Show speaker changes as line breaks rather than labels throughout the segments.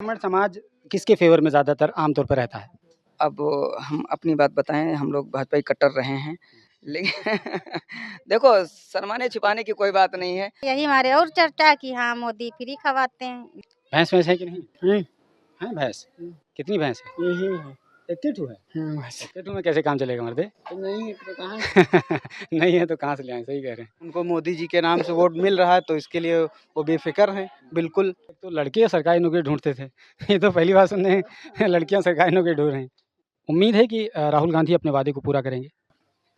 ब्राह्मण समाज किसके फेवर में ज़्यादातर आमतौर पर रहता है?
अब हम अपनी बात बताएँ, हम लोग भाजपा ही कट्टर रहे हैं। लेकिन देखो शर्माने-छिपाने की कोई बात नहीं है।
यही हमारे और चर्चा कि हाँ मोदी फ्री खवाते हैं।
भैंस-वैंस है कि नहीं?
हैं?
हैं भैंस? कितनी भैंस है?
यही है।
31 है?
बस।
31 में कैसे काम चलेगा मर्दे?
नहीं है तो कहाँ
नहीं है तो कहाँ से ले आएँ? सही कह रहे हैं।
उनको मोदी जी के नाम से वोट मिल रहा है तो इसके लिए वो बेफ़िक्र हैं, बिल्कुल।
तो लड़के सरकारी नौकरी ढूँढते थे। ये तो पहली बार सुन रहे हैं लड़कियाँ सरकारी नौकरी ढूँढ रही हैं। उम्मीद है कि राहुल गांधी अपने वादे को पूरा करेंगे।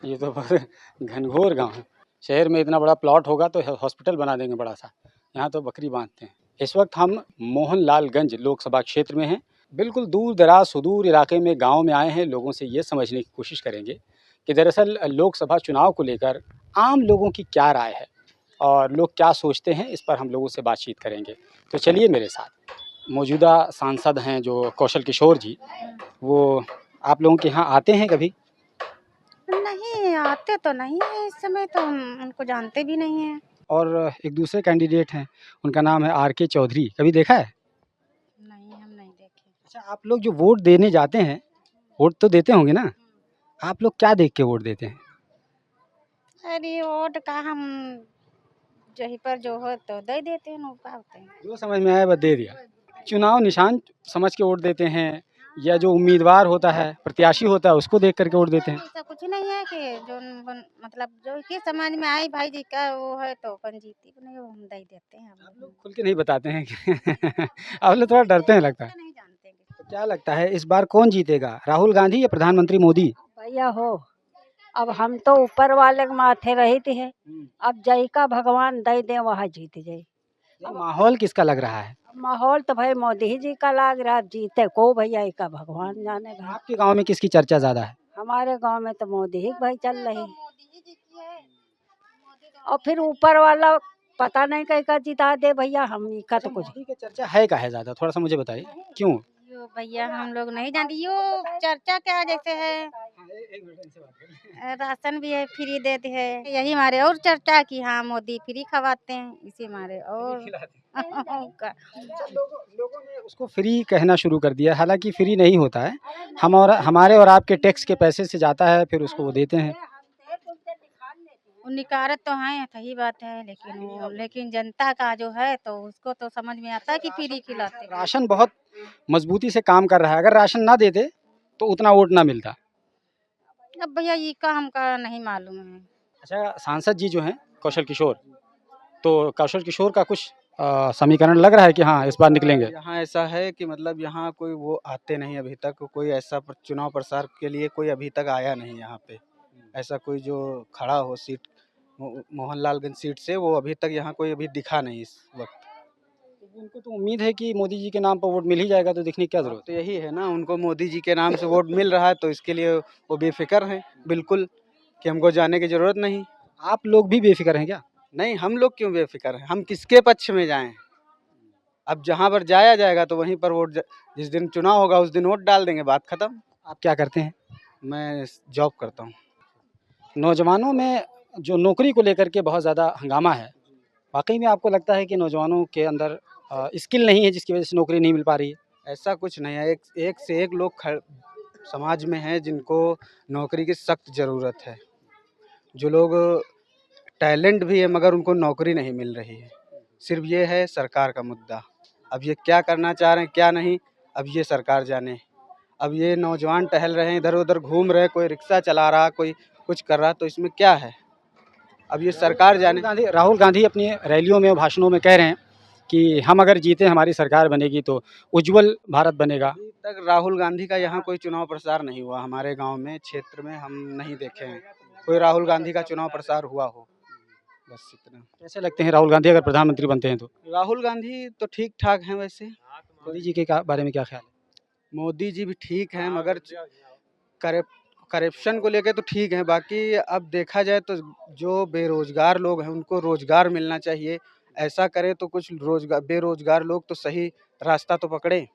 ये तो बहुत घनघोर गाँव है। शहर में इतना बड़ा प्लॉट होगा तो हॉस्पिटल बना देंगे बड़ा-सा। यहाँ तो बकरी बाँधते हैं। इस वक्त हम मोहनलालगंज लोकसभा क्षेत्र में हैं। बिल्कुल दूर-दराज सुदूर इलाके में गाँव में आए हैं। लोगों से ये समझने की कोशिश करेंगे कि दरअसल लोकसभा चुनाव को लेकर आम लोगों की क्या राय है और लोग क्या सोचते हैं, इस पर हम लोगों से बातचीत करेंगे। तो चलिए मेरे साथ। मौजूदा सांसद हैं जो कौशल किशोर जी, वो आप लोगों के यहाँ आते हैं कभी?
नहीं आते तो नहीं है इस समय, तो हम उनको जानते भी नहीं हैं।
और एक दूसरे कैंडिडेट हैं, उनका नाम है आर के चौधरी, कभी देखा है?
नहीं, हम नहीं देखे।
अच्छा, आप लोग जो वोट देने जाते हैं, वोट तो देते होंगे ना? आप लोग क्या देख के वोट देते हैं?
अरे वोट का हम जहीं पर जो हो तो दे देते हैं, ना पाते हैं।
जो समझ में आया बस दे दिया। चुनाव निशान समझ के वोट देते हैं या जो उम्मीदवार होता है, प्रत्याशी होता है, उसको देख कर के वोट देते हैं?
ऐसा कुछ नहीं है कि जो मतलब जो कि समझ में आई भाई जी का वो है तो अपन जीती नहीं वो हम दे देते हैं।
आप लोग खुल के नहीं बताते हैं कि आप लोग थोड़ा डरते हैं लगता है।
नहीं जानते हैं।
तो क्या लगता है इस बार कौन जीतेगा, राहुल गांधी या प्रधानमंत्री मोदी?
भैया हो, अब हम तो ऊपर वाले के माथे रहित है। अब जय का भगवान दे दे वहाँ जीत जाए।
ये माहौल किसका लग रहा है?
माहौल तो भाई मोदी ही जी का लग रहा है, अब जीते को भैया का भगवान जाने भाई।
आपके गांव में किसकी चर्चा ज्यादा है?
हमारे गांव में तो मोदी ही भाई चल रही, और फिर ऊपर वाला पता नहीं कहीं का जिता दे भैया, हम का तो कुछ
मोदी की चर्चा है का है ज्यादा, थोड़ा सा मुझे बताइए क्यों?
यो भैया हम लोग नहीं जानते, यो चर्चा क्या जैसे है राशन भी है फ्री देते हैं, यही हमारे और चर्चा कि हाँ मोदी फ्री खवाते हैं, इसी हमारे और
लोगों ने उसको फ्री कहना शुरू कर दिया, हालांकि फ्री नहीं होता है। हम और हमारे और आपके टैक्स के पैसे से जाता है, फिर उसको वो देते हैं।
निकारत तो है, सही बात है, लेकिन जनता का जो है तो उसको तो समझ में आता है कि फ्री खिलाते हैं।
राशन बहुत मजबूती से काम कर रहा है, अगर राशन ना देते तो उतना वोट ना मिलता।
अब भैया ये का हमका नहीं मालूम है।
अच्छा, सांसद जी जो हैं कौशल किशोर, तो कौशल किशोर का कुछ समीकरण लग रहा है कि हाँ इस बार निकलेंगे?
यहाँ ऐसा है कि मतलब यहाँ कोई वो आते नहीं अभी तक, कोई ऐसा चुनाव प्रसार के लिए कोई अभी तक आया नहीं यहाँ पे। ऐसा कोई जो खड़ा हो सीट मोहनलालगंज सीट से, वो अभी तक यहाँ कोई अभी दिखा नहीं इस वक्त।
उनको तो उम्मीद है कि मोदी जी के नाम पर वोट मिल ही जाएगा, तो दिखने की क्या जरूरत
तो यही है ना, उनको मोदी जी के नाम से वोट मिल रहा है तो इसके लिए वो बेफिक्र हैं, बिल्कुल, कि हमको जाने की ज़रूरत नहीं।
आप लोग भी बेफिक्र हैं क्या?
नहीं, हम लोग क्यों बेफिक्र हैं, हम किसके पक्ष में जाएं? अब जहाँ पर जाया जाएगा तो वहीं पर वोट, जिस दिन चुनाव होगा उस दिन वोट डाल देंगे, बात खत्म।
आप क्या करते हैं?
मैं जॉब करता हूँ।
नौजवानों में जो नौकरी को लेकर के बहुत ज़्यादा हंगामा है, वाकई में आपको लगता है कि नौजवानों के अंदर स्किल नहीं है जिसकी वजह से नौकरी नहीं मिल पा रही है?
ऐसा कुछ नहीं है, एक से एक लोग समाज में हैं जिनको नौकरी की सख्त ज़रूरत है। जो लोग टैलेंट भी है मगर उनको नौकरी नहीं मिल रही है। सिर्फ ये है सरकार का मुद्दा। अब ये क्या करना चाह रहे हैं क्या नहीं, अब ये सरकार जाने। अब ये नौजवान टहल रहे हैं, इधर उधर घूम रहे हैं, कोई रिक्शा चला रहा, कोई कुछ कर रहा, तो इसमें क्या है? अब ये सरकार जाने।
राहुल गांधी अपनी रैलियों में और भाषणों में कह रहे हैं कि हम अगर जीते हमारी सरकार बनेगी तो उज्जवल भारत बनेगा।
अभी तक राहुल गांधी का यहाँ कोई चुनाव प्रसार नहीं हुआ, हमारे गांव में क्षेत्र में हम नहीं देखे हैं कोई राहुल गांधी का चुनाव प्रसार हुआ हो, बस इतना।
कैसे लगते हैं राहुल गांधी अगर प्रधानमंत्री बनते हैं तो?
राहुल गांधी तो ठीक ठाक हैं वैसे।
मोदी जी के बारे में क्या ख्याल है?
मोदी जी भी ठीक हैं मगर करप्शन को लेके तो ठीक है, बाकी अब देखा जाए तो जो बेरोजगार लोग हैं उनको रोजगार मिलना चाहिए। ऐसा करे तो कुछ बेरोजगार लोग तो सही रास्ता तो पकड़े।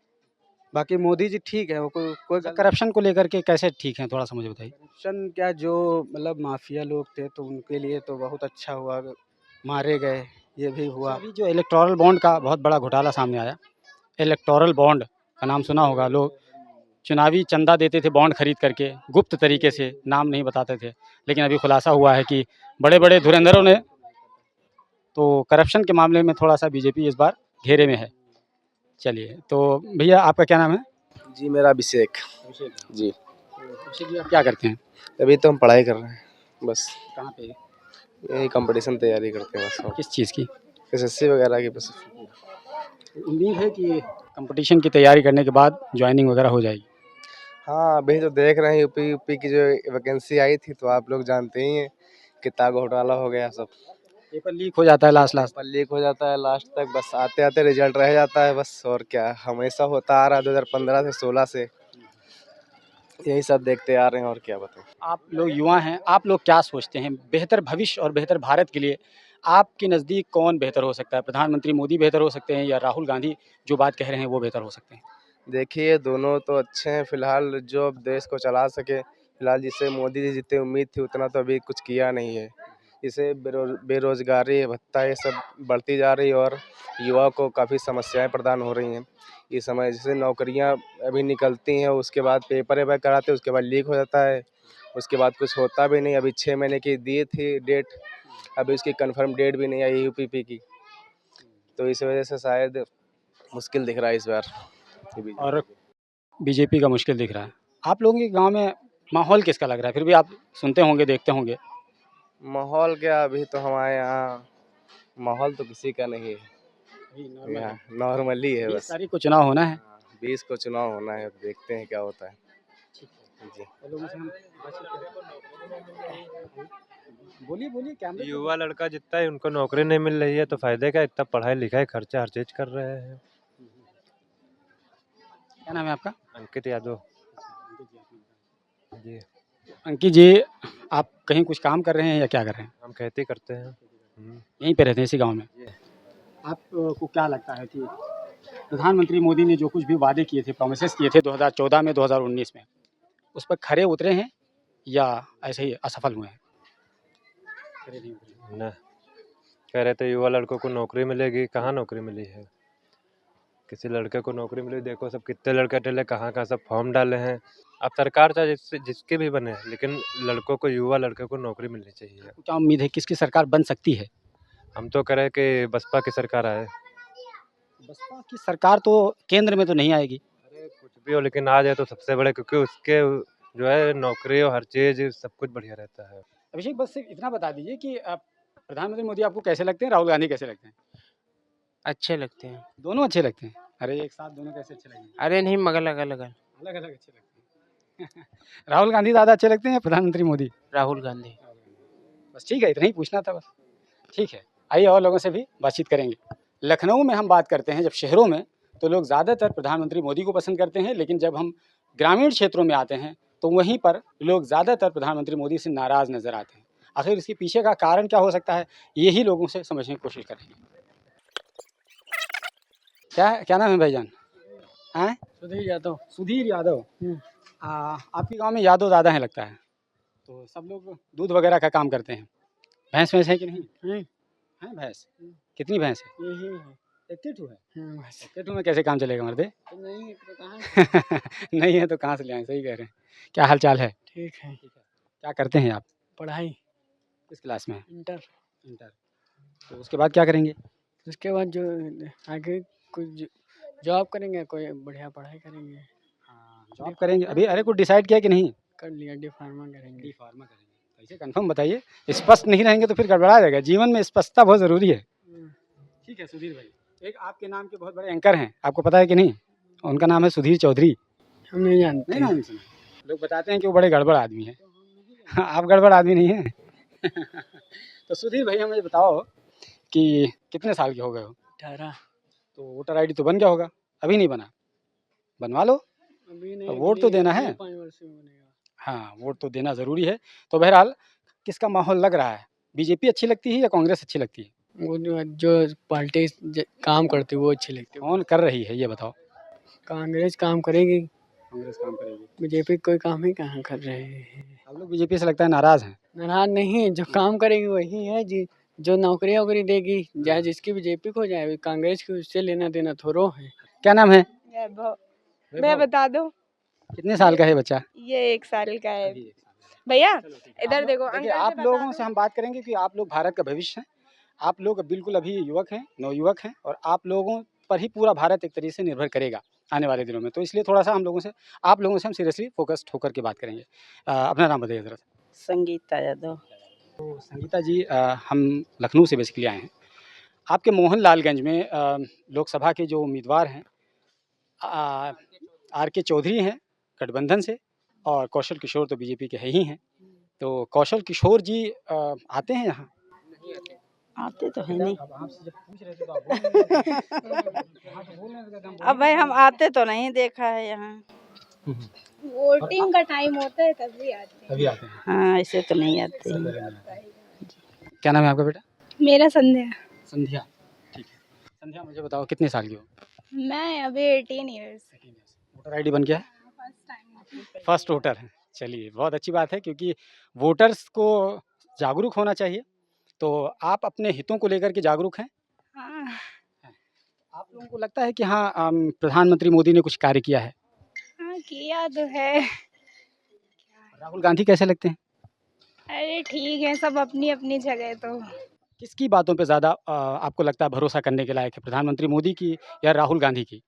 बाकी मोदी जी ठीक है, वो कोई
करप्शन को लेकर के कैसे ठीक है, थोड़ा सा मुझे बताइए।
करप्शन क्या, जो मतलब माफिया लोग थे तो उनके लिए तो बहुत अच्छा हुआ, मारे गए, ये भी हुआ।
अभी जो इलेक्टोरल बॉन्ड का बहुत बड़ा घोटाला सामने आया, इलेक्टोरल बॉन्ड का नाम सुना होगा। लोग चुनावी चंदा देते थे बॉन्ड खरीद करके, गुप्त तरीके से, नाम नहीं बताते थे। लेकिन अभी खुलासा हुआ है कि बड़े-बड़े धुरंधरों ने तो करप्शन के मामले में थोड़ा-सा बीजेपी इस बार घेरे में है। चलिए, तो भैया आपका क्या नाम है?
जी, मेरा अभिषेक। जी।
अभिषेक जी, आप क्या करते हैं?
अभी तो हम पढ़ाई कर रहे हैं, बस
कहाँ पे?
यही कंपटीशन तैयारी करते हैं बस और
किस चीज़ की?
एसएससी वगैरह की बस।
उम्मीद है कि कंपटीशन की तैयारी करने के बाद जॉइनिंग वगैरह हो जाएगी।
हाँ, अभी तो देख रहे हैं यूपी की जो वैकेंसी आई थी तो आप लोग जानते ही हैं, कितना घोटाला हो गया सब।
पेपर लीक हो जाता है लास्ट।
पेपर लीक हो जाता है लास्ट तक, बस आते-आते रिजल्ट रह जाता है बस, और क्या। हमेशा होता आ रहा है 2015 से 16 से, यही सब देखते आ रहे हैं और क्या बताएँ।
आप लोग युवा हैं, आप लोग क्या सोचते हैं बेहतर भविष्य और बेहतर भारत के लिए आपके नज़दीक कौन बेहतर हो सकता है? प्रधानमंत्री मोदी बेहतर हो सकते हैं या राहुल गांधी जो बात कह रहे हैं वो बेहतर हो सकते हैं?
देखिए, दोनों तो अच्छे हैं, फिलहाल जो अब देश को चला सके, फिलहाल जिससे मोदी जी जितनी उम्मीद थी उतना तो अभी कुछ किया नहीं है। इससे बेरोज़गारी भत्ता ये सब बढ़ती जा रही है और युवा को काफ़ी समस्याएँ प्रदान हो रही हैं। इस समय जैसे नौकरियाँ अभी निकलती हैं, उसके बाद पेपर वेपर कराते हैं, उसके बाद लीक हो जाता है, उसके बाद कुछ होता भी नहीं। अभी 6 महीने की दी थी डेट, अभी उसकी कन्फर्म डेट भी नहीं आई यूपीपी की, तो इस वजह से शायद मुश्किल दिख रहा है इस बार।
और बीजेपी का मुश्किल दिख रहा है। आप लोगों के गाँव में माहौल किसका लग रहा है? फिर भी आप सुनते होंगे, देखते होंगे।
माहौल क्या, अभी तो हमारे यहाँ माहौल तो किसी का नहीं है, यहाँ नॉर्मल ही है
20
बस।
तारीख को चुनाव होना है।
20 को चुनाव होना है, अब देखते हैं क्या होता है। जी।
बोलिए कैमरे
युवा लड़का जितना है उनको नौकरी नहीं मिल रही है तो फायदे क्या, इतना पढ़ाई लिखाई खर्चा हर चीज कर रहे हैं।
क्या नाम है आपका?
अंकित यादव। जी,
अंकित जी, आप कहीं कुछ काम कर रहे हैं या क्या कर रहे हैं?
हम खेती करते हैं।
यहीं पे रहते हैं इसी गाँव में। आपको क्या लगता है कि प्रधानमंत्री मोदी ने जो कुछ भी वादे किए थे, प्रोमिसेस किए थे 2014 में, 2019 में, उस पर खरे उतरे हैं या ऐसे ही असफल हुए हैं? खरे नहीं उतरे।
न कह रहे थे युवा लड़कों को नौकरी मिलेगी, कहाँ नौकरी मिली है? किसी लड़के को नौकरी मिली, देखो सब कितने लड़के टले कहाँ सब फॉर्म डाले हैं। अब सरकार चाहे जिसके भी बने, लेकिन लड़कों को, युवा लड़के को नौकरी मिलनी चाहिए।
क्या उम्मीद है किसकी सरकार बन सकती है?
हम तो कह रहे हैं कि बसपा की सरकार आए।
बसपा की सरकार तो केंद्र में तो नहीं आएगी।
अरे कुछ भी हो, लेकिन आ जाए तो सबसे बड़े, क्योंकि उसके जो है नौकरी और हर चीज सब कुछ बढ़िया रहता है।
अभिषेक, बस सिर्फ इतना बता दीजिए कि प्रधानमंत्री मोदी आपको कैसे लगते हैं, राहुल गांधी कैसे लगते हैं?
अच्छे लगते हैं।
दोनों अच्छे लगते हैं। अरे एक साथ दोनों कैसे अच्छे लगेंगे?
अरे नहीं, मगर अलग-अलग।
अलग अलग अच्छे लगते हैं। राहुल गांधी ज़्यादा अच्छे लगते हैं या प्रधानमंत्री मोदी?
राहुल गांधी।
बस ठीक है, इतना ही पूछना था बस। ठीक है, आइए और लोगों से भी बातचीत करेंगे। लखनऊ में हम बात करते हैं, जब शहरों में तो लोग ज़्यादातर प्रधानमंत्री मोदी को पसंद करते हैं, लेकिन जब हम ग्रामीण क्षेत्रों में आते हैं तो वहीं पर लोग ज़्यादातर प्रधानमंत्री मोदी से नाराज़ नज़र आते हैं। आखिर इसके पीछे का कारण क्या हो सकता है, यही लोगों से समझने की कोशिश करेंगे। क्या नाम है भाईजान? हैं?
सुधीर यादव।
सुधीर यादव। आपके गांव में यादव ज़्यादा हैं लगता है, तो सब लोग दूध वगैरह का काम करते हैं। भैंस है कि नहीं? हैं भैंस? कितनी भैंस है?
यही है।
इतनी ठू है?
बस।
इतने ठू में कैसे काम चलेगा मर्दे?
नहीं तो कहाँ?
नहीं है तो कहाँ से ले आएं? सही कह रहे हैं। क्या हाल चाल है?
ठीक है।
क्या करते हैं आप?
पढ़ाई
किस क्लास में?
इंटर।
इंटर। तो उसके बाद क्या करेंगे?
उसके बाद जो आगे कुछ जॉब करेंगे, कोई बढ़िया पढ़ाई करेंगे।
जॉब करेंगे। अभी अरे कुछ डिसाइड किया कि नहीं?
कर लिया, डी फार्मा करेंगे।
डी फार्मा करेंगे। कैसे कंफर्म बताइए, स्पष्ट नहीं रहेंगे तो फिर गड़बड़ा जाएगा। जीवन में स्पष्टता बहुत ज़रूरी है। ठीक है सुधीर भाई, एक आपके नाम के बहुत बड़े एंकर हैं, आपको पता है कि नहीं? उनका नाम है सुधीर चौधरी।
हम नहीं जानते।
नहीं नाम सुना? लोग बताते हैं कि वो बड़े गड़बड़ आदमी हैं। आप गड़बड़ आदमी नहीं हैं। तो सुधीर भाई हमें बताओ कि कितने साल के हो गए हो?
18।
तो वोटर आईडी तो बन गया होगा? अभी नहीं बना? बनवा लो।
अभी नहीं,
वोट तो देना है।
5 वर्ष में बनेगा।
हाँ, वोट तो देना ज़रूरी है। तो बहरहाल किसका माहौल लग रहा है? बीजेपी अच्छी लगती है या कांग्रेस अच्छी लगती है?
वो जो पार्टी काम करती है वो अच्छी लगती है।
कौन कर रही है ये बताओ?
कांग्रेस काम करेगी।
कांग्रेस काम करेगी।
बीजेपी कोई काम ही कहाँ कर रहे हैं।
आप लोग बीजेपी से लगता है नाराज़ हैं।
नाराज नहीं है, जो काम करेगी वही है जी। जो नौकरी वोकरी देगी, चाहे जिसकी बीजेपी को हो जाए, कांग्रेस की उससे लेना देना थोड़ो है।
क्या नाम है?
वैभव। मैं
वैभव।
बता दूं,
कितने साल का है बच्चा?
ये 1 साल का है।
अभी 1 साल का।
भैया
चलो ठीक है।
इधर
आप लोग
देखो,
देखिए,
अंकल से
आप
बता
लोगों से
दो।
हम बात करेंगे कि आप लोग भारत का भविष्य हैं। आप लोग बिल्कुल अभी युवक हैं, नवयुवक हैं और आप लोगों पर ही पूरा भारत एक तरीके से निर्भर करेगा आने वाले दिनों में। तो इसलिए थोड़ा-सा आप लोगों से हम सीरियसली फ़ोकस्ड होकर के बात करेंगे। अपना नाम बताइए ज़रा-सा।
संगीता यादव।
तो संगीता जी, हम लखनऊ से बेसिकली आए हैं। आपके मोहनलालगंज में लोकसभा के जो उम्मीदवार हैं, अ, आर के चौधरी हैं गठबंधन से और कौशल किशोर तो बीजेपी के है ही हैं। तो कौशल किशोर जी आते हैं यहाँ?
आते तो है नहीं।
अब आपसे जब पूछ रहे थे तो आप बोल रहे थे। हाँ, तो बोल रहे थे तो हम
अब भाई हम आते तो नहीं देखा है यहाँ।
वोटिंग का टाइम होता है तभी आते हैं।
तभी आते हैं।
हाँ, ऐसे तो नहीं आते हैं।
क्या नाम है आपका बेटा?
मेरा संध्या।
संध्या, ठीक है। संध्या, मुझे बताओ कितने साल की हो?
मैं अभी 18 इयर्स।
वोटर आईडी बन गया है?
First time.
फर्स्ट वोटर हैं। चलिए, बहुत अच्छी बात है क्योंकि वोटर्स को जागरूक होना चाहिए। तो आप अपने हितों को लेकर के जागरूक हैं?
हाँ,
आप लोगों को लगता है कि हाँ, प्रधानमंत्री मोदी ने कुछ कार्य किया है?
हाँ किया तो है।
राहुल गांधी कैसे लगते हैं?
अरे ठीक है, सब अपनी अपनी जगह तो।
किसकी बातों पे ज़्यादा आपको लगता है भरोसा करने के लायक है, प्रधानमंत्री मोदी की या राहुल गांधी की?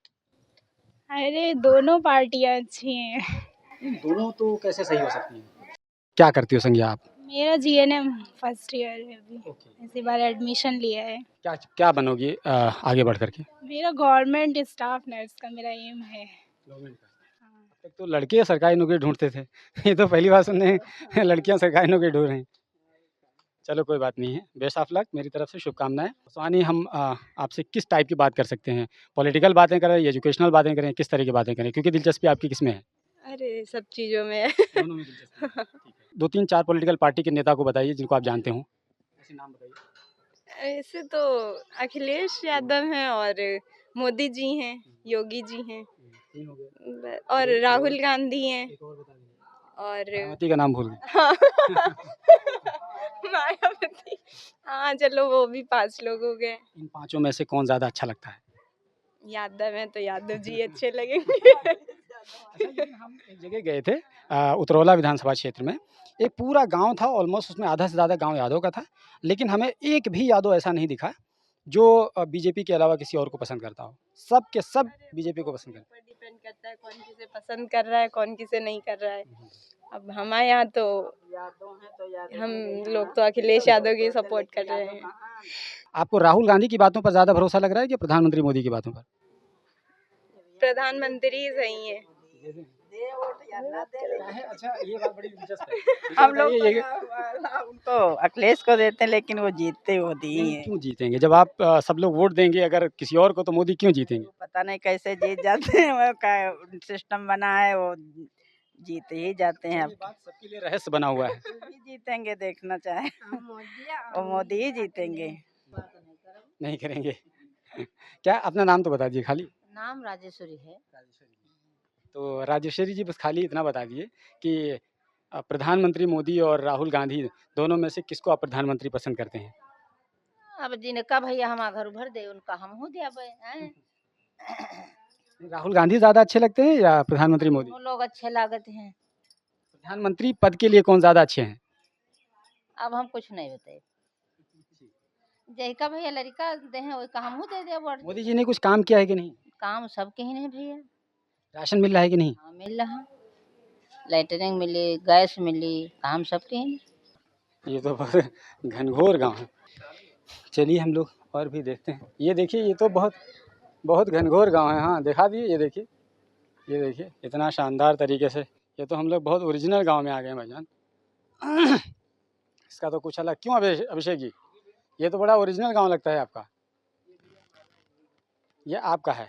अरे दोनों पार्टियां अच्छी हैं।
दोनों तो कैसे सही हो सकती हैं? क्या करती हो संज्ञा आप?
मेरा जीएनएम फर्स्ट ईयर है अभी, इसी बार एडमिशन लिया है।
क्या क्या बनोगी आगे बढ़ करके?
मेरा गवर्नमेंट स्टाफ नर्स का मेरा एम है।
अब तक तो लड़के सरकारी नौकरी ढूंढते थे। ये तो पहली बार सुनने हैं लड़कियां सरकारी नौकरी ढूंढ रही हैं। चलो कोई बात नहीं है, बेस्ट ऑफ लक, मेरी तरफ से शुभकामनाएं। सुहानी, हम आपसे किस टाइप की बात कर सकते हैं? पॉलिटिकल बातें करें, एजुकेशनल बातें करें, किस तरह की बातें करें, क्योंकि दिलचस्पी आपकी किस में है?
अरे सब चीज़ों में।
दोनों में दिलचस्पी है। ठीक है। 2-3-4 पॉलिटिकल पार्टी के नेता को बताइए जिनको आप जानते हो। ऐसे नाम बताइए।
ऐसे तो अखिलेश यादव हैं और मोदी जी हैं, योगी जी हैं
3 हो गए।
और राहुल गांधी हैं
एक और बता दीजिए।
और
मायावती का नाम भूल गए।
हाँ मायावती। हाँ चलो वो भी 5 लोग हो गए।
इन पाँचों में से कौन ज़्यादा अच्छा लगता है?
यादव हैं तो यादव जी अच्छे लगेंगे।
अच्छा, लेकिन हम एक जगह गए थे उतरौला विधानसभा क्षेत्र में। एक पूरा गांव था, ऑलमोस्ट उसमें आधा से ज़्यादा गांव यादव का था, लेकिन हमें एक भी यादव ऐसा नहीं दिखा जो बीजेपी के अलावा किसी और को पसंद करता हो। सब के सब बीजेपी को पसंद करते
पर डिपेंड करता है कौन किसे पसंद कर रहा है, कौन किसे नहीं कर रहा है। अब हमारे यहाँ तो हम लोग तो अखिलेश यादव की सपोर्ट कर रहे हैं।
हैं। आपको राहुल गांधी की बातों पर ज़्यादा भरोसा लग रहा है कि प्रधानमंत्री मोदी की बातों पर?
प्रधानमंत्री ही सही है।
अच्छा, ये बात बड़ी दिलचस्प है।
हम लोग
बताइए ये
उनको अखिलेश को देते हैं, लेकिन वो जीतते मोदी ही हैं।
क्यों जीतेंगे? जब आप सब लोग वोट देंगे अगर किसी और को, तो मोदी क्यों जीतेंगे?
पता नहीं कैसे जीत जाते हैं, वो का सिस्टम बना है, वो जीत ही जाते हैं।
ये बात सबके लिए रहस्य बना हुआ है।
अब भी जीतेंगे, देखना चाहे वो मोदी ही जीतेंगे।
नहीं करेंगे। क्या अपना नाम तो बता दीजिए खाली।
नाम राजेश्वरी है।
तो राजेश्वरी जी, बस खाली इतना बता दिए कि प्रधानमंत्री मोदी और राहुल गांधी दोनों में से किसको आप प्रधानमंत्री पसंद करते हैं?
अब जिनका भैया हम घर भर दे उनका हम हो दिया हैं।
राहुल गांधी ज़्यादा अच्छे लगते हैं या प्रधानमंत्री मोदी?
वो लोग अच्छे लागत हैं।
प्रधानमंत्री पद के लिए कौन ज़्यादा अच्छे हैं?
अब हम कुछ नहीं बताए। जैका भैया लड़का दे हैं वही हम हो दे दिया वोट।
मोदी जी ने कुछ काम किया है कि नहीं?
काम सबके ही नहीं भैया।
राशन मिल रहा है कि नहीं?
हाँ मिल रहा, लाइटरिंग मिली, गैस मिली, काम सबके ही नहीं।
ये तो बहुत घनघोर गांव है। चलिए हम लोग और भी देखते हैं। ये देखिए, ये तो बहुत बहुत घनघोर गांव है। हाँ दिखा दिए, ये देखिए, ये देखिए इतना शानदार तरीके से। ये तो हम लोग बहुत ओरिजिनल गांव में आ गए हैं भाईजान। इसका तो कुछ अलग। क्यों अभिषेक जी, ये तो बड़ा ओरिजिनल गांव लगता है आपका। ये आपका है,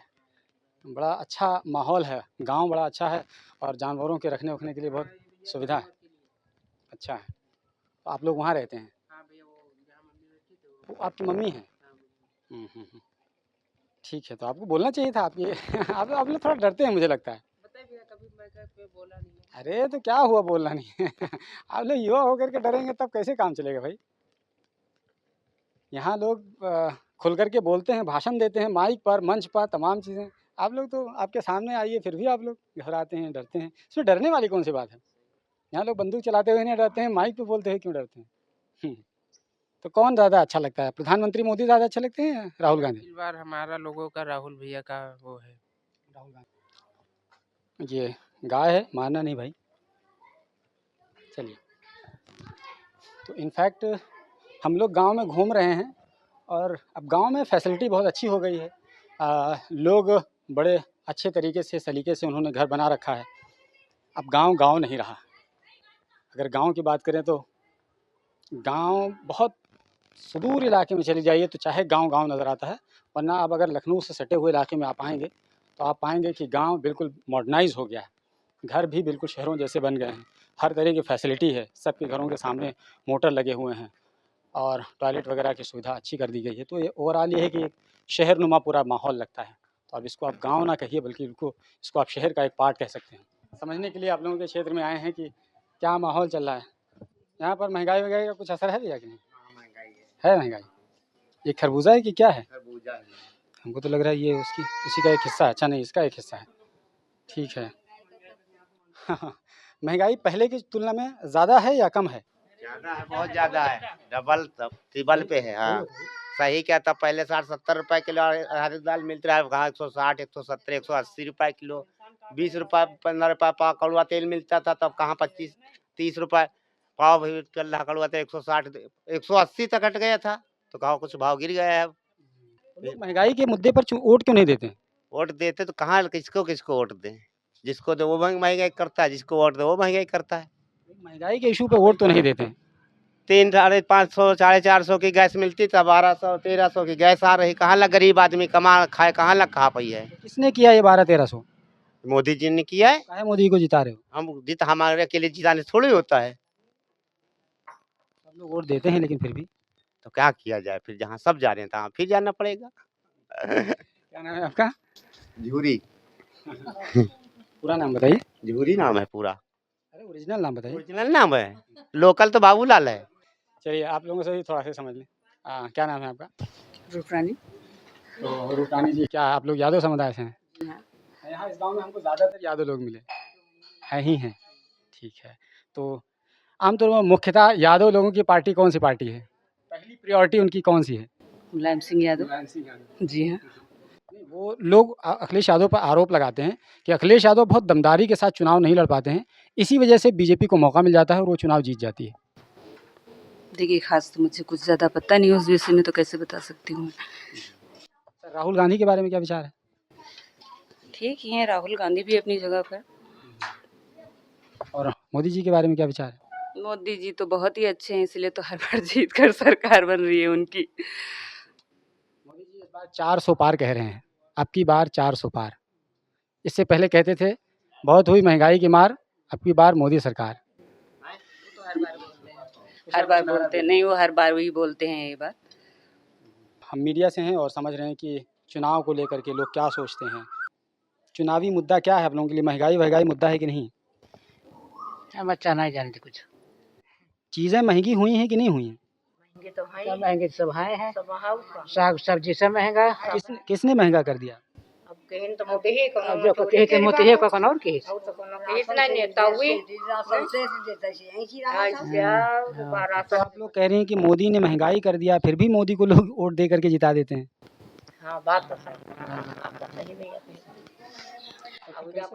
बड़ा अच्छा माहौल है, गांव बड़ा अच्छा है और जानवरों के रखने वखने के लिए बहुत सुविधा है, अच्छा है। तो आप लोग वहाँ रहते हैं? वो आपकी मम्मी है? ठीक है, तो आपको बोलना चाहिए था। आप ये आप लोग थोड़ा डरते हैं मुझे लगता है। अरे तो क्या हुआ बोलना नहीं है। आप लोग युवा होकर के डरेंगे तब कैसे काम चलेगा भाई। यहाँ लोग खुल करके बोलते हैं, भाषण देते हैं माइक पर, मंच पर, तमाम चीज़ें। आप लोग तो आपके सामने आइए फिर भी आप लोग घबराते हैं, डरते हैं। इसमें डरने वाली कौन सी बात है? यहाँ लोग बंदूक चलाते हुए नहीं डरते हैं, माइक पे बोलते हुए क्यों डरते हैं? हुँ। तो कौन ज़्यादा अच्छा लगता है? प्रधानमंत्री मोदी ज़्यादा अच्छे लगते हैं या राहुल गांधी?
इस बार हमारा लोगों का राहुल भैया का वो है।
राहुल गांधी। ये गाय है, मारना नहीं भाई। चलिए। तो इनफैक्ट हम लोग गाँव में घूम रहे हैं और अब गाँव में फैसिलिटी बहुत अच्छी हो गई है। लोग बड़े अच्छे तरीके से, सलीके से उन्होंने घर बना रखा है। अब गाँव गाँव नहीं रहा। अगर गाँव की बात करें तो गाँव बहुत सुदूर इलाके में चले जाइए तो चाहे गाँव-गाँव नज़र आता है, वरना आप अगर लखनऊ से सटे हुए इलाके में आप आएँगे, तो आप पाएँगे कि गाँव बिल्कुल मॉडर्नाइज़ हो गया है। घर भी बिल्कुल शहरों जैसे बन गए हैं। हर तरह की फैसिलिटी है, सबके घरों के सामने मोटर लगे हुए हैं और टॉयलेट वगैरह की सुविधा अच्छी कर दी गई है। तो ये ओवरऑल ये है कि शहरनुमा पूरा माहौल लगता है। तो अब इसको आप गाँव ना कहिए बल्कि इसको आप शहर का एक पार्ट कह सकते हैं। समझने के लिए आप लोगों के क्षेत्र में आए हैं कि क्या माहौल चल रहा है। यहाँ पर महँगाई वगैरह का कुछ असर है भैया कि नहीं? है महँगाई। ये खरबूजा है कि क्या है?
खरबूजा है।
हमको तो लग रहा है ये उसी का एक हिस्सा है। अच्छा नहीं, इसका एक हिस्सा है। ठीक है। महँगाई पहले की तुलना में ज़्यादा है या कम है?
ज़्यादा है, बहुत ज़्यादा है। डबल ट्रिपल पे है। हाँ, सही क्या था पहले 60-70 रुपए किलो हरी दाल मिलती रहा, कहाँ 160, 170, 180 रुपए किलो। 20 रुपए 15 रुपए पाव कड़वा तेल मिलता था, तब कहाँ 25-30 रुपए पाव भी चल रहा कड़वा तेल। 160 180 तक हट गया था, तो कहाँ कुछ भाव गिर गया है अब।
लोग महँगाई के मुद्दे पर वोट क्यों नहीं देते हैं?
वोट देते तो कहाँ किसको वोट दें? जिसको दो वो महंगाई करता है, जिसको वोट दो वो महंगाई करता है।
महँगाई के इशू पे वोट तो नहीं देते हैं।
3 साढ़े 500 साढ़े 400 की गैस मिलती था, 1200 1300 की गैस आ रही। कहाँ लग गरीब आदमी कमा खाए, कहाँ लग खा पाई है?
किसने किया ये 1200-1300?
मोदी जी ने किया है।
काहे मोदी को जिता रहे हो?
हम जीत हमारे अकेले जिताने से थोड़ी होता है।
सब लोग वोट देते हैं लेकिन फिर भी।
तो क्या किया जाए फिर, जहाँ सब जा रहे हैं तहाँ फिर जाना पड़ेगा।
क्या नाम है आपका?
झूरी।
पूरा नाम बताइए।
झूरी नाम है पूरा।
अरे ओरिजिनल नाम बताइए।
ओरिजिनल नाम है, लोकल तो बाबूलाल है।
चलिए आप लोगों से भी थोड़ा सा समझ लें। क्या नाम है आपका?
रूपरानी।
तो रूपानी जी, क्या आप लोग यादव समुदाय से हैं? यहाँ इस गाँव में हमको ज़्यादातर यादव लोग मिले हैं। ठीक है। तो आमतौर पर मुख्यतः यादव लोगों की पार्टी कौन सी पार्टी है? पहली प्रायोरिटी उनकी कौन सी है?
मुलायम सिंह यादव।
मुलायम सिंह यादव।
जी हाँ।
वो लोग अखिलेश यादव पर आरोप लगाते हैं कि अखिलेश यादव बहुत दमदारी के साथ चुनाव नहीं लड़ पाते हैं, इसी वजह से बीजेपी को मौका मिल जाता है और वो चुनाव जीत जाती है।
देखिए खास तो मुझे कुछ ज़्यादा पता नहीं उस विषय में, तो कैसे बता सकती हूँ।
सर राहुल गांधी के बारे में क्या विचार है?
ठीक ही है, राहुल गांधी भी अपनी जगह पर।
और मोदी जी के बारे में क्या विचार है?
मोदी जी तो बहुत ही अच्छे हैं, इसलिए तो हर बार जीत कर सरकार बन रही है उनकी।
मोदी जी इस बार 400 पार कह रहे हैं, अब की बार 400 पार। इससे पहले कहते थे बहुत हुई महंगाई की मार, अब की बार मोदी सरकार।
हर बार बोलते हैं, नहीं वो हर बार वही बोलते हैं ये बात।
हम मीडिया से हैं और समझ रहे हैं कि चुनाव को लेकर के लोग क्या सोचते हैं। चुनावी मुद्दा क्या है आप लोगों के लिए? महंगाई मुद्दा है कि नहीं?
हम अच्छा नहीं जानते कुछ।
चीज़ें महंगी हुई हैं कि नहीं हुई हैं?
सब महंगे सब हैं। साग सब्जी सब महंगा।
किसने महंगा कर दिया?
अब जो कहे थे मोती है कौन और के
तो आप लोग कह रहे हैं कि मोदी ने महंगाई कर दिया, फिर भी मोदी को लोग वोट दे करके जिता देते हैं।
हाँ बात तो सही।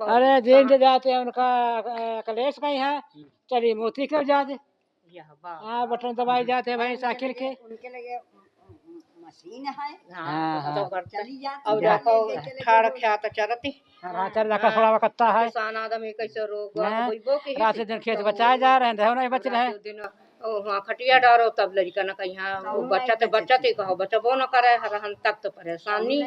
अरे दिन जाते हैं उनका कलेश कहीं है, चलिए मोती क्यों जाते। हाँ बटन दबाई जाते हैं भाई साइकिल के।
उनके लगे मशीन है।
हाँ
अब
जाको ठाड़ ख्यात चलती। चल जाकर थोड़ा वकत्ता है।
किसान आदमी कैसे रोग
रात दिन खेत बचाए जा रहे हैं, नहीं बच रहे हैं।
वहाँ खटिया डारो तब लड़का न कहीं बच्चा कहो बचबो न करे, हरहन तक तो परेशानी।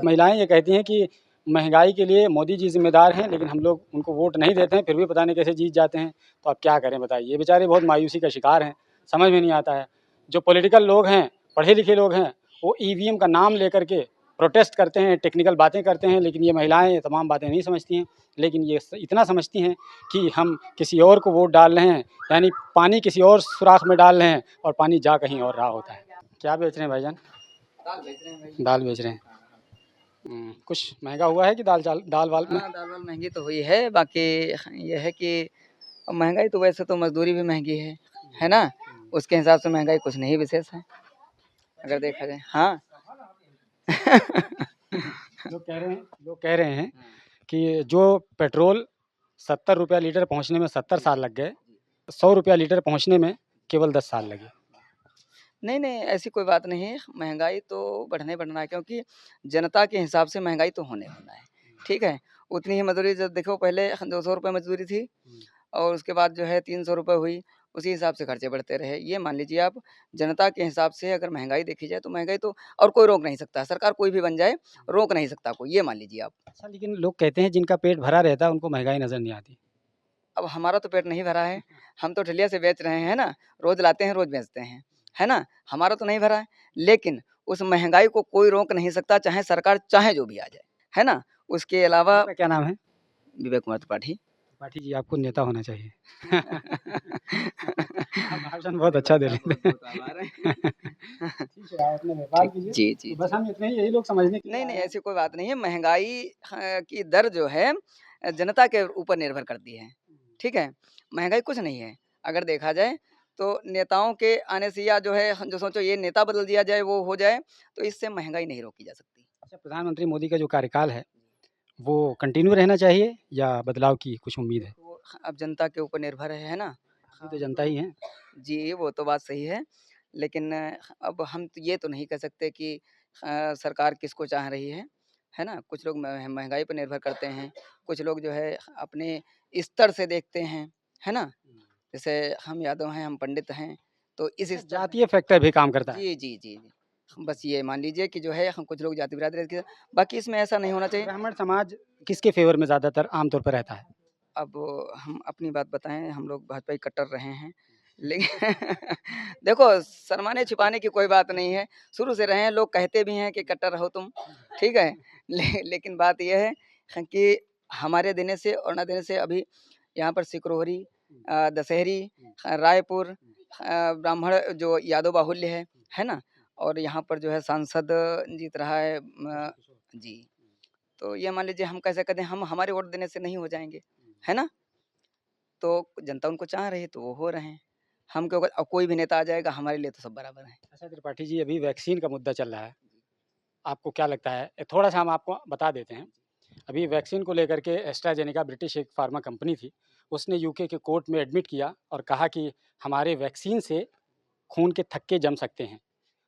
महिलाएं ये कहती हैं कि महंगाई के लिए मोदी जी जिम्मेदार हैं, लेकिन हम लोग उनको वोट नहीं देते हैं, फिर भी पता नहीं कैसे जीत जाते हैं। तो अब क्या करें बताइए। ये बेचारे बहुत मायूसी का शिकार हैं, समझ में नहीं आता है। जो पॉलिटिकल लोग हैं, पढ़े लिखे लोग हैं, वो ईवीएम का नाम लेकर के प्रोटेस्ट करते हैं, टेक्निकल बातें करते हैं, लेकिन ये महिलाएं ये तमाम बातें नहीं समझती हैं। लेकिन ये इतना समझती हैं कि हम किसी और को वोट डाल रहे हैं, यानी पानी किसी और सुराख में डाल रहे हैं और पानी जा कहीं और रहा होता है। क्या बेच रहे हैं भाईजान? दाल बेच रहे हैं। कुछ महंगा हुआ है कि दाल वाल में?
हाँ, दाल वाल महंगी तो हुई है, बाकी ये है कि अब महंगाई तो वैसे तो मजदूरी भी महंगी है ना? उसके हिसाब से महंगाई कुछ नहीं विशेष है अगर देखा जाए। हाँ।
लोग कह रहे हैं कि जो पेट्रोल 70 रुपया लीटर पहुंचने में 70 साल लग गए, 100 रुपया लीटर पहुंचने में केवल 10 साल लगे।
नहीं, नहीं, ऐसी कोई बात नहीं है। महँगाई तो बढ़ना है, क्योंकि जनता के हिसाब से महँगाई तो होना है, ठीक है? उतनी ही मज़दूरी जब देखो पहले 200 रुपए मज़दूरी थी और उसके बाद जो है 300 रुपए हुई, उसी हिसाब से खर्चे बढ़ते रहे। ये मान लीजिए आप, जनता के हिसाब से अगर महँगाई देखी जाए तो महँगाई तो और कोई रोक नहीं सकता, सरकार कोई भी बन जाए, रोक नहीं सकता कोई, ये मान लीजिए आप।
अच्छा, लेकिन लोग कहते हैं जिनका पेट भरा रहता है उनको महँगाई नज़र नहीं आती।
अब हमारा तो पेट नहीं भरा है, हम तो ठेलिया से बेच रहे हैं ना, रोज़ लाते हैं, रोज़ बेचते हैं, है ना? हमारा तो नहीं भरा है, लेकिन उस महँगाई को कोई रोक नहीं सकता, चाहे सरकार चाहे जो भी आ जाए, है ना? उसके अलावा
आपका क्या नाम है?
विवेक कुमार त्रिपाठी।
त्रिपाठी जी, आपको नेता होना चाहिए। आप भाषण बहुत अच्छा दे लेते हैं। ठीक है, आप अपना व्यापार कीजिए।
जी, जी,
तो बस हम इतने ही, यही लोग समझने के लिए
नहीं, नहीं,
आए हैं।
ऐसी कोई बात नहीं है। महँगाई की दर जो है जनता के ऊपर निर्भर करती है, ठीक है? महँगाई कुछ नहीं है, अगर देखा जाए तो नेताओं के आने से या जो है जो सोचो ये नेता बदल दिया जाए, वो हो जाए, तो इससे महँगाई नहीं रोकी जा सकती।
अच्छा, प्रधानमंत्री मोदी का जो कार्यकाल है, वो कंटिन्यू रहना चाहिए या बदलाव की कुछ उम्मीद है?
वो अब जनता के ऊपर निर्भर है ना?
अभी तो जनता ही है।
जी, वो तो बात सही है, लेकिन अब हम तो ये तो नहीं कह सकते कि सरकार किसको चाह रही है ना? कुछ लोग महँगाई पर निर्भर करते हैं, कुछ लोग जो है अपने स्तर से देखते हैं, है ना? जैसे हम यादव हैं, हम पंडित हैं, तो इस स्तर
जातीय फैक्टर भी काम करता है।
जी, जी, जी, जी। बस ये मान लीजिए कि जो है हम कुछ लोग जाति बिरादरी के, बाकी इसमें ऐसा नहीं होना चाहिए।
ब्राह्मण समाज किसके फ़ेवर में ज़्यादातर आम तौर पर रहता है?
अब हम अपनी बात बताएँ, हम लोग भाजपा के कट्टर रहे हैं, लेकिन देखो शर्माने-छिपाने की कोई बात नहीं है, शुरू से रहे हैं, लोग कहते भी हैं कि कट्टर रहो तुम, ठीक है? लेकिन बात ये है कि हमारे देने से और ना देने से अभी यहाँ पर सिकरोहरी, दशहरी, रायपुर, ब्राह्मण जो यादव बाहुल्य है ना? और यहाँ पर जो है सांसद जीत रहा है जी। तो ये मान लीजिए हम कैसे कहते हैं, हम हमारे वोट देने से नहीं हो जाएँगे, है ना? तो जनता उनको चाह रही है तो वो हो रहे हैं। हम क्यों कोई भी नेता आ जाएगा, हमारे लिए तो सब बराबर हैं।
अच्छा त्रिपाठी जी, अभी वैक्सीन का मुद्दा चल रहा है, आपको क्या लगता है? थोड़ा-सा हम आपको बता देते हैं। अभी वैक्सीन को लेकर के एस्ट्राजेनेका ब्रिटिश एक फार्मा कंपनी थी, उसने यूके के कोर्ट में एडमिट किया और कहा कि हमारे वैक्सीन से खून के थक्के जम सकते हैं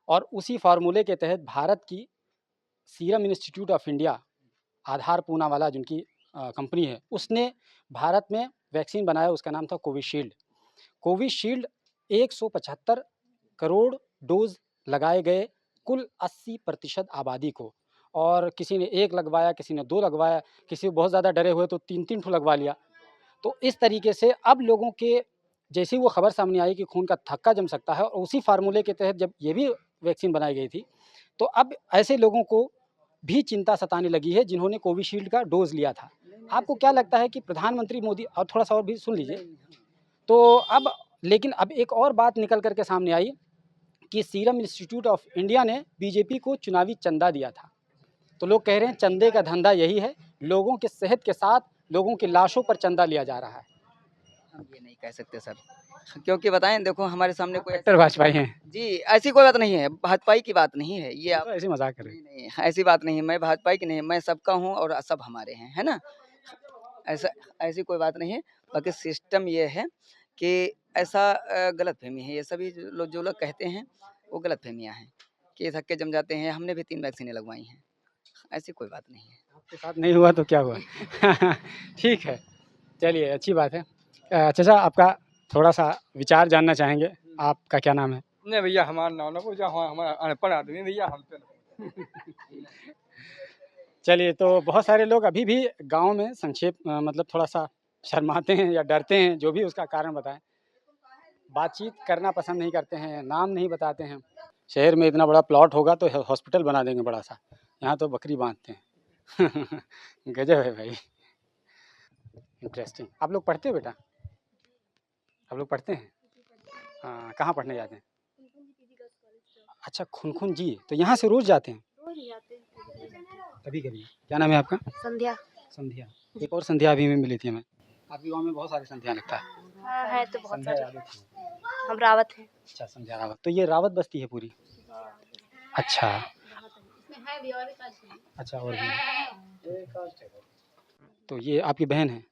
और उसी फ़ॉर्मूले के तहत भारत की सीरम इंस्टीट्यूट ऑफ इंडिया, आधार पूना वाला जिनकी कंपनी है, उसने भारत में वैक्सीन बनाया, उसका नाम था कोविशील्ड। कोविशील्ड 175 करोड़ डोज़ लगाए गए कुल 80% आबादी को, और किसी ने 1 लगवाया, किसी ने 2 लगवाया, किसी बहुत ज़्यादा डरे हुए तो 3-3 ठो लगवा लिया। तो इस तरीके से अब लोगों के, जैसे ही वो खबर सामने आई कि खून का थक्का जम सकता है और उसी फ़ॉर्मूले के तहत जब ये भी वैक्सीन बनाई गई थी, तो अब ऐसे लोगों को भी चिंता सताने लगी है जिन्होंने कोविशील्ड का डोज़ लिया था। आपको क्या लगता है कि प्रधानमंत्री मोदी, और थोड़ा-सा और भी सुन लीजिए, तो अब लेकिन अब एक और बात निकल कर के सामने आई कि सीरम इंस्टीट्यूट ऑफ इंडिया ने बीजेपी को चुनावी चंदा दिया था। तो लोग कह रहे हैं चंदे का धंधा यही है, लोगों के सेहत के साथ लोगों की लाशों पर चंदा लिया जा रहा है।
हम ये नहीं कह सकते सर, क्योंकि बताएँ देखो हमारे सामने कोई
कट्टर भाजपाई हैं।
जी, ऐसी कोई बात नहीं है, भाजपाई की बात नहीं है, ये आप
तो ऐसे मज़ाक कर रहे हैं।
नहीं, ऐसी बात नहीं है, मैं भाजपाई की नहीं, मैं सबका हूँ और सब हमारे हैं, है ना? ऐसा ऐसी कोई बात नहीं है, बाकी सिस्टम ये है कि ऐसा गलतफ़हमी है, ये सभी जो लोग कहते हैं, वो गलतफ़हमियाँ हैं कि थक्के जम जाते हैं, हमने भी 3 वैक्सीनें लगवाई हैं, ऐसी कोई बात नहीं है।
आपके साथ नहीं हुआ तो क्या हुआ? ठीक है, चलिए अच्छी बात है। चाचा, आपका थोड़ा-सा विचार जानना चाहेंगे, आपका क्या नाम है?
नहीं भैया, हमारा नाम ना पूछा, हमारा अनपढ़ आदमी भैया, हम तो
चलिए, तो बहुत सारे लोग अभी भी गाँव में संक्षेप मतलब थोड़ा-सा शर्माते हैं या डरते हैं, जो भी उसका कारण बताएँ। बातचीत करना पसंद नहीं करते हैं, नाम नहीं बताते हैं। शहर में इतना बड़ा प्लॉट होगा तो हॉस्पिटल बना देंगे बड़ा-सा, यहाँ तो बकरी बाँधते हैं। गज़ब है भाई। इंटरेस्टिंग। आप लोग पढ़ते हो बेटा? आप लोग पढ़ते हैं? हाँ, कहाँ पढ़ने जाते हैं? अच्छा, खुनखुन जी, तो यहाँ से रोज़ जाते हैं? कभी कभी। क्या नाम है आपका?
संध्या।
संध्या। एक और संध्या अभी में मिली थी हमें। आपके गांव में बहुत सारे संध्या लगता है।
हाँ है तो बहुत
संध्या
सारे।
यादव थी।
हम रावत हैं।
अच्छा, संध्या रावत। तो ये रावत बस्ती है पूरी? अच्छा। अच्छा, और भी है। तो ये आपकी बहन है?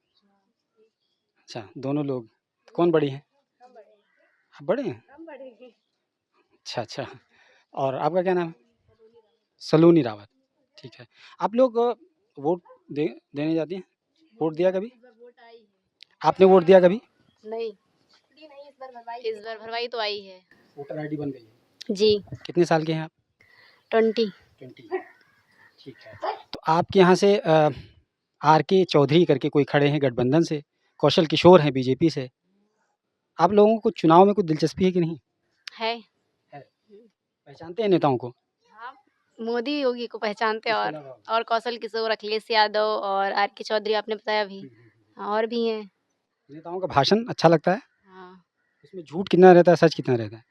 अच्छा, दोनों लोग। कौन बड़ी है? आप बड़े हैं? अच्छा अच्छा। और आपका क्या नाम है? सलोनी रावत। ठीक है। आप लोग वोट देने जाती हैं? वोट दिया कभी? आपने वोट दिया कभी?
नहीं, इस बार भरवाई तो आई है।
वोटर आईडी बन गई है?
जी।
कितने साल के हैं आप?
20।
20। ठीक है। तो आपके यहाँ से आर.के. चौधरी करके कोई खड़े हैं गठबंधन से, कौशल किशोर हैं बीजेपी से। आप लोगों को चुनाव में कुछ दिलचस्पी है कि नहीं?
है।
पहचानते हैं नेताओं को?
मोदी योगी को पहचानते हैं और कौशल किशोर, अखिलेश यादव और आर.के. चौधरी आपने बताया अभी। और भी हैं।
नेताओं का भाषण अच्छा लगता है?
हाँ।
इसमें झूठ कितना रहता है, सच कितना रहता है?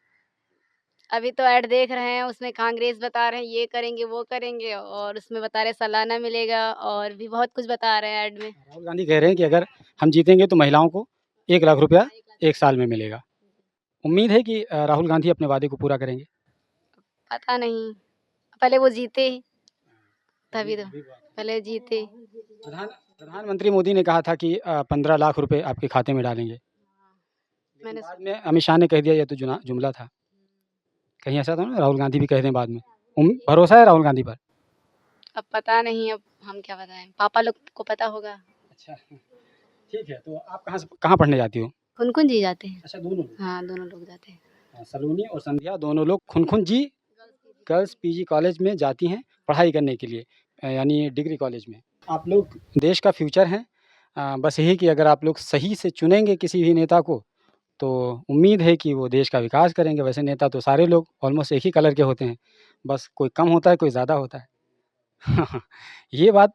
अभी तो ऐड देख रहे हैं, उसमें कांग्रेस बता रहे हैं ये करेंगे वो करेंगे, और उसमें बता रहे हैं सालाना मिलेगा, और भी बहुत कुछ बता रहे हैं ऐड में।
राहुल गांधी कह रहे हैं कि अगर हम जीतेंगे तो महिलाओं को 1 लाख रुपया 1 साल में मिलेगा। उम्मीद है कि राहुल गांधी अपने वादे को पूरा करेंगे?
पता नहीं, पहले वो जीते तभी तो, पहले जीते।
प्रधानमंत्री मोदी ने कहा था कि 15 लाख रुपए आपके खाते में डालेंगे।
मैंने
बाद में अमित शाह ने कह दिया ये तो जुमला था। कहीं ऐसा था ना राहुल गांधी भी कह दें बाद में? भरोसा है राहुल गांधी पर?
अब पता नहीं, अब हम क्या बताएं, पापा लोग को पता होगा।
अच्छा, ठीक है। तो आप कहाँ पढ़ने जाती हो?
खुनखुन जी जाते हैं।
अच्छा, दोनों?
हाँ, दोनों लोग जाते हैं।
सलोनी और संध्या दोनों लोग खुनखुन जी गर्ल्स पीजी कॉलेज में जाती हैं पढ़ाई करने के लिए, यानी डिग्री कॉलेज में। आप लोग देश का फ्यूचर हैं। बस यही कि अगर आप लोग सही से चुनेंगे किसी भी नेता को तो उम्मीद है कि वो देश का विकास करेंगे। वैसे नेता तो सारे लोग ऑलमोस्ट एक ही कलर के होते हैं, बस कोई कम होता है, कोई ज़्यादा होता है। ये बात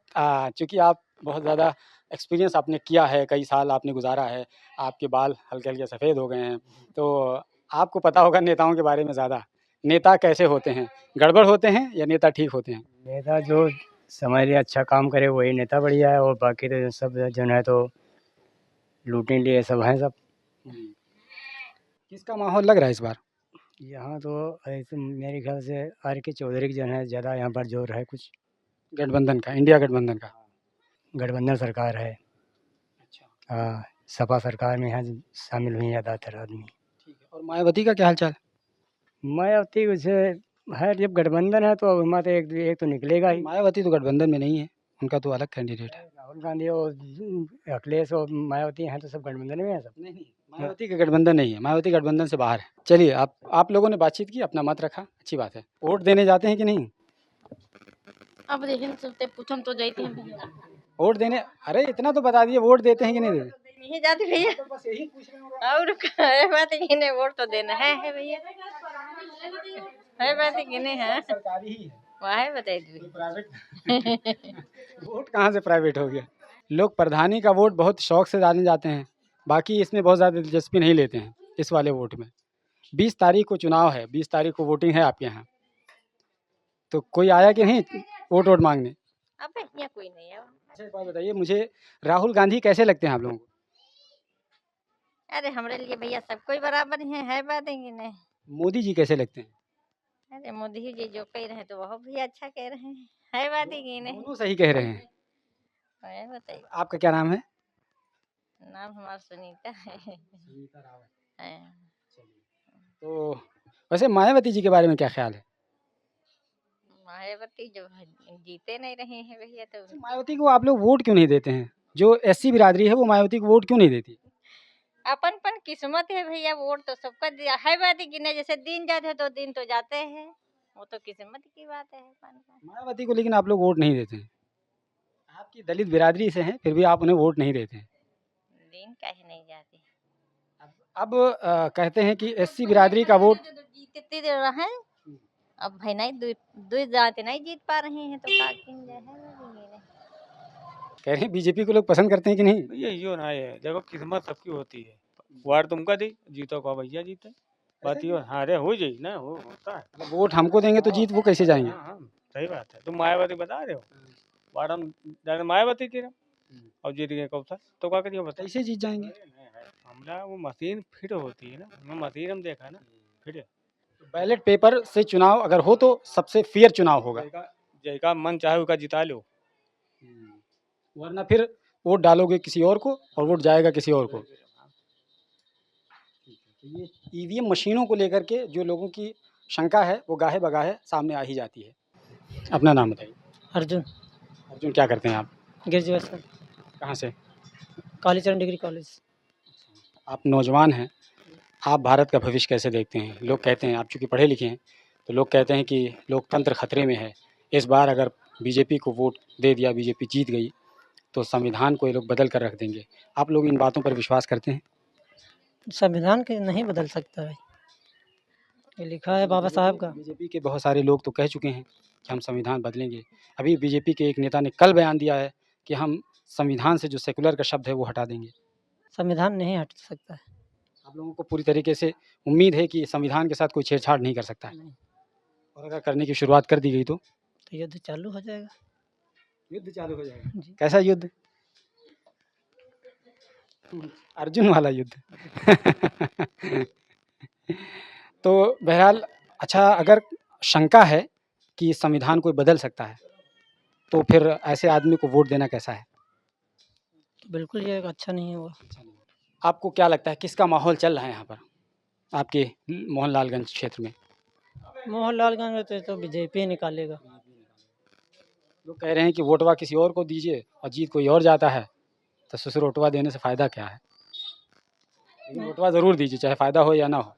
चूँकि आप बहुत ज़्यादा एक्सपीरियंस आपने किया है, कई साल आपने गुज़ारा है, आपके बाल हल्के-हल्के सफ़ेद हो गए हैं, तो आपको पता होगा नेताओं के बारे में ज़्यादा। नेता कैसे होते हैं? गड़बड़ होते हैं या नेता ठीक होते हैं?
नेता जो समाज लिए अच्छा काम करे वही नेता बढ़िया है, और बाकी तो सब जन है तो लूटने लिए सब हैं सब।
किसका माहौल लग रहा है इस बार?
यहाँ तो ऐसे मेरे ख्याल से आर.के. चौधरी की जन है ज़्यादा यहाँ पर जोर है कुछ।
गठबंधन का, इंडिया गठबंधन का?
गठबंधन सरकार है।
अच्छा।
हाँ, सपा सरकार में यहाँ शामिल हुई हैं ज़्यादातर आदमी।
ठीक है। और मायावती का क्या हाल-चाल?
मायावती उसे है, जब गठबंधन है तो वहाँ तो एक तो निकलेगा ही।
मायावती तो गठबंधन में नहीं है, उनका तो अलग कैंडिडेट है।
राहुल गांधी और अखिलेश और मायावती हैं तो सब गठबंधन में हैं सब।
नहीं, मायावती का गठबंधन नहीं है, मायावती गठबंधन से बाहर है। चलिए, आप लोगों ने बातचीत की, अपना मत रखा, अच्छी बात है। वोट देने जाते हैं कि नहीं?
अब देखें चलते पूछम तो जाते हैं।
वोट देने, अरे इतना तो बता दिए, वोट देते हैं कि नहीं देते?
नहीं जाती भैया, और है बात है कि नहीं, वोट तो देना है भैया, है बात है कि नहीं है,
सरकारी ही है।
वह बताइए
प्राइवेट वोट कहाँ से प्राइवेट हो गया? लोग प्रधानी का वोट बहुत शौक से डालने जाते हैं, बाकी इसमें बहुत ज़्यादा दिलचस्पी नहीं लेते हैं इस वाले वोट में। 20 तारीख को चुनाव है, 20 तारीख को वोटिंग है आपके यहाँ, तो कोई आया कि नहीं वोट मांगने?
अब यहाँ कोई नहीं है।
अच्छा, एक बात बताइए मुझे, राहुल गांधी कैसे लगते हैं आप लोगों को?
अरे हमारे लिए भैया सब कोई बराबर ही है बात है कि नहीं।
मोदी जी कैसे लगते हैं?
अरे मोदी जी जो कह रहे हैं तो वह भी अच्छा कह रहे हैं, है बात है कि नहीं।
दोनों सही कह रहे हैं।
है बताइए।
आपका क्या नाम है?
नाम हमारा सुनीता है।
सुनीता रावत।
है।
तो वैसे मायावती जी के बारे में क्या ख्याल है?
मायावती जो जीते नहीं रहे हैं भैया, तो
मायावती को आप लोग वोट क्यों नहीं देते हैं? जो एससी बिरादरी है वो मायावती को वोट क्यों नहीं देती?
अपन किस्मत है भैया, वोट तो सबका दिया है बात है कि नहीं। जैसे दिन जाते हैं तो दिन तो जाते हैं, वो तो किस्मत की बात है।
मायावती को लेकिन आप लोग वोट नहीं देते हैं। आपकी दलित बिरादरी से हैं, फिर भी आप उन्हें वोट नहीं देते हैं।
दिन काहे नहीं जाते।
अब कहते हैं कि एससी बिरादरी का वोट
जीतते रहे, अब भाई नहीं दो जाते नहीं जीत पा रहे हैं, तो का किन जाए है।
कह रहे हैं बीजेपी को लोग पसंद करते हैं कि नहीं?
भैया यो ना है, देखो किस्मत सबकी होती है। वार तुमका दी जीतो का भैया जीते, बात यो हाँ रे हो जाए ना, हो होता है।
वोट हमको देंगे तो जीत वो कैसे जाएंगे?
सही बात है। तुम मायावती बता रहे हो, वार्ड हम जाने मायावती की और जीत गए कौन सा, तो क्या करिए बता।
कैसे जीत जाएंगे?
हमारा वो मशीन फिट होती है ना, हमें मशीन हम देखा ना फिट है।
बैलेट पेपर से चुनाव अगर हो तो सबसे फेयर चुनाव होगा,
जयका मन चाहे उसका जिता लो।
वरना फिर वोट डालोगे किसी और को और वोट जाएगा किसी और को। ये ईवीएम मशीनों को लेकर के जो लोगों की शंका है वो गाहे बगाहे सामने आ ही जाती है। अपना नाम बताइए।
अर्जुन।
अर्जुन, क्या करते हैं आप?
ग्रेजुएशन।
कहाँ से?
Kalicharan degree college.
आप नौजवान हैं, आप भारत का भविष्य कैसे देखते हैं? लोग कहते हैं, आप चूँकि पढ़े लिखे हैं, तो लोग कहते हैं कि लोकतंत्र खतरे में है। इस बार अगर बीजेपी को वोट दे दिया, बीजेपी जीत गई, तो संविधान को ये लोग बदल कर रख देंगे। आप लोग इन बातों पर विश्वास करते हैं?
संविधान के नहीं बदल सकता है, ये लिखा है बाबा साहब का।
बीजेपी के बहुत सारे लोग तो कह चुके हैं कि हम संविधान बदलेंगे। अभी बीजेपी के एक नेता ने कल बयान दिया है कि हम संविधान से जो सेकुलर का शब्द है वो हटा देंगे।
संविधान नहीं हट सकता है।
आप लोगों को पूरी तरीके से उम्मीद है कि संविधान के साथ कोई छेड़छाड़ नहीं कर सकता है, और अगर करने की शुरुआत कर दी गई तो
युद्ध चालू हो जाएगा।
युद्ध चालू हो जाएगा? कैसा युद्ध? अर्जुन वाला युद्ध। तो बहरहाल, अच्छा, अगर शंका है कि संविधान कोई बदल सकता है तो फिर ऐसे आदमी को वोट देना कैसा है?
बिल्कुल ये अच्छा नहीं हुआ।
आपको क्या लगता है किसका माहौल चल रहा है यहाँ पर आपके मोहनलालगंज क्षेत्र में?
मोहनलालगंज में तो बीजेपी निकालेगा।
लोग कह रहे हैं कि वोटवा किसी और को दीजिए और जीत कोई और जाता है, तो ससुर वोटवा देने से फ़ायदा क्या है? लेकिन वोटवा ज़रूर दीजिए, चाहे फ़ायदा हो या ना हो।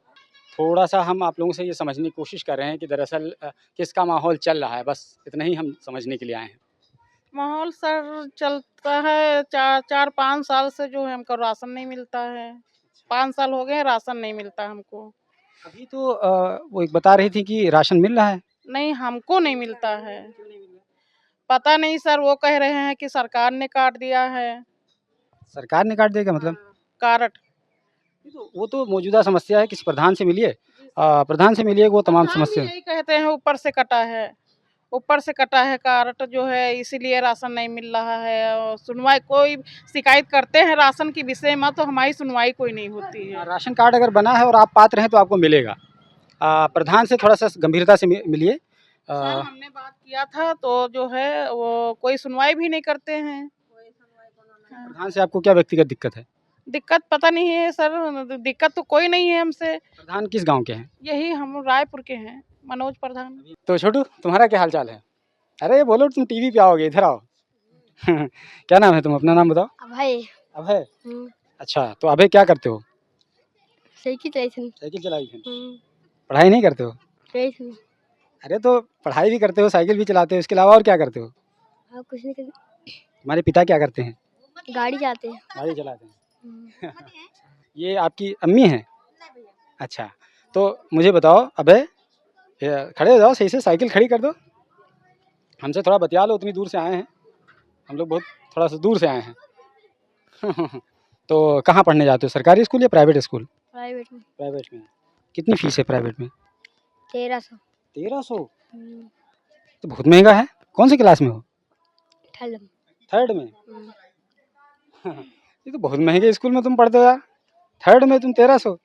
थोड़ा सा हम आप लोगों से ये समझने की कोशिश कर रहे हैं कि दरअसल किसका माहौल चल रहा है, बस इतना ही हम समझने के लिए आए हैं।
माहौल सर चलता है 4-5 साल से जो है हमको राशन नहीं मिलता है। 5 साल हो गए हैं राशन नहीं मिलता हमको।
अभी तो वो एक बता रही थी कि राशन मिल रहा है।
नहीं, हमको नहीं मिलता है। पता नहीं सर, वो कह रहे हैं कि सरकार ने काट दिया है।
सरकार ने काट देगा मतलब?
कार्ड।
वो तो मौजूदा समस्या है, किसी प्रधान से मिलिए, प्रधान से मिलिए, वो तमाम समस्या।
यही कहते हैं ऊपर से कटा है, ऊपर से कटा है कार्ड जो है, इसीलिए राशन नहीं मिल रहा है। और सुनवाई, कोई शिकायत करते हैं राशन के विषय में तो हमारी सुनवाई कोई नहीं होती है।
राशन कार्ड अगर बना है और आप पात्र हैं तो आपको मिलेगा। प्रधान से थोड़ा सा गंभीरता से मिलिए।
सर, हमने बात किया था तो जो है वो कोई सुनवाई भी नहीं करते हैं।
प्रधान से आपको क्या व्यक्तिगत दिक्कत है?
दिक्कत पता नहीं है सर, दिक्कत तो कोई नहीं है हमसे।
प्रधान किस गांव के हैं?
यही हम रायपुर के हैं, मनोज प्रधान।
तो छोटू, तुम्हारा क्या हाल चाल है? अरे बोलो, तुम टीवी पे आओगे, इधर आओ। क्या नाम है तुम? अपना नाम बताओ।
अभय।
अभय? अच्छा, तो अभय क्या करते हो?
साइकिल चलाई थी।
साइकिल चलाई थी? पढ़ाई नहीं करते हो? अरे तो पढ़ाई भी करते हो, साइकिल भी चलाते हो, इसके अलावा और क्या करते हो?
कुछ नहीं करते।
तुम्हारे पिता क्या करते हैं?
गाड़ी चलाते हैं।
गाड़ी चलाते हैं। ये आपकी अम्मी हैं? अच्छा, तो मुझे बताओ अबे, खड़े हो जाओ, सही से साइकिल खड़ी कर दो, हमसे थोड़ा बतिया लो, उतनी दूर से आए हैं हम लोग, बहुत थोड़ा सा दूर से आए हैं। तो कहाँ पढ़ने जाते हो, सरकारी स्कूल या प्राइवेट स्कूल?
प्राइवेट में।
प्राइवेट में। कितनी फीस है प्राइवेट में?
1300।
1300? तो बहुत महंगा है। कौन सी क्लास में हो?
थर्ड
में। ये तो बहुत महंगे स्कूल में तुम पढ़ते हो यार, थर्ड में तुम 1300।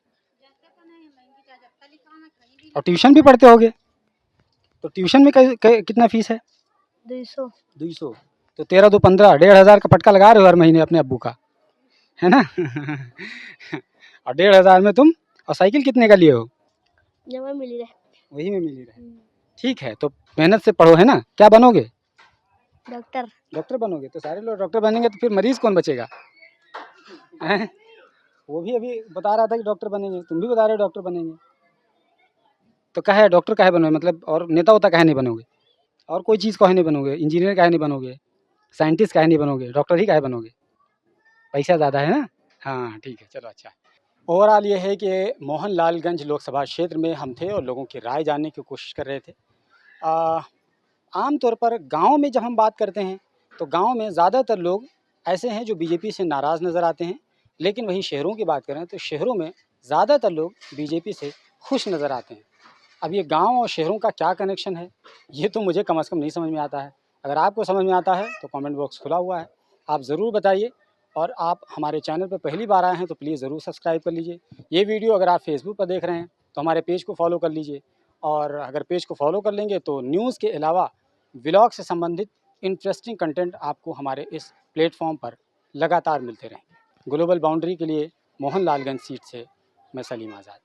और ट्यूशन भी पढ़ते होगे, तो ट्यूशन में कितना फीस है?
200।
200? तो 13 2 15, 1500 का फटका लगा रहे हो हर महीने अपने अब्बू का, है ना? और 1500 में तुम, और साइकिल कितने का लिए हो?
जमा मिली रहे।
वही में मिली रहे। ठीक है, तो मेहनत से पढ़ो, है ना? क्या बनोगे?
डॉक्टर।
डॉक्टर बनोगे? तो सारे लोग डॉक्टर बनेंगे तो फिर मरीज कौन बचेगा? हैं? वो भी अभी बता रहा था कि डॉक्टर बनेंगे, तुम भी बता रहे हो डॉक्टर बनेंगे, तो कहे डॉक्टर काहे बनोगे मतलब? और नेता होता काहे नहीं बनोगे? और कोई चीज़ काहे नहीं बनोगे? इंजीनियर काहे नहीं बनोगे? साइंटिस्ट काहे नहीं बनोगे? डॉक्टर ही काहे बनोगे? पैसा ज़्यादा है ना? हाँ ठीक है, चलो अच्छा। ओवरऑल ये है कि मोहनलालगंज लोकसभा क्षेत्र में हम थे और लोगों की राय जानने की कोशिश कर रहे थे। आम तौर पर गांव में जब हम बात करते हैं तो गांव में ज़्यादातर लोग ऐसे हैं जो बीजेपी से नाराज़ नज़र आते हैं, लेकिन वहीं शहरों की बात करें तो शहरों में ज़्यादातर लोग बीजेपी से खुश नज़र आते हैं। अब ये गांव और शहरों का क्या कनेक्शन है, ये तो मुझे कम से कम नहीं समझ में आता है। अगर आपको समझ में आता है तो कमेंट बॉक्स खुला हुआ है, आप ज़रूर बताइए। और आप हमारे चैनल पर पहली बार आए हैं तो प्लीज़ ज़रूर सब्सक्राइब कर लीजिए। ये वीडियो अगर आप फेसबुक पर देख रहे हैं तो हमारे पेज को फॉलो कर लीजिए, और अगर पेज को फॉलो कर लेंगे तो न्यूज़ के अलावा व्लॉग से संबंधित इंटरेस्टिंग कंटेंट आपको हमारे इस प्लेटफॉर्म पर लगातार मिलते रहेंगे। ग्लोबल बाउंड्री के लिए मोहनलालगंज सीट से मैं सलीम आज़ाद।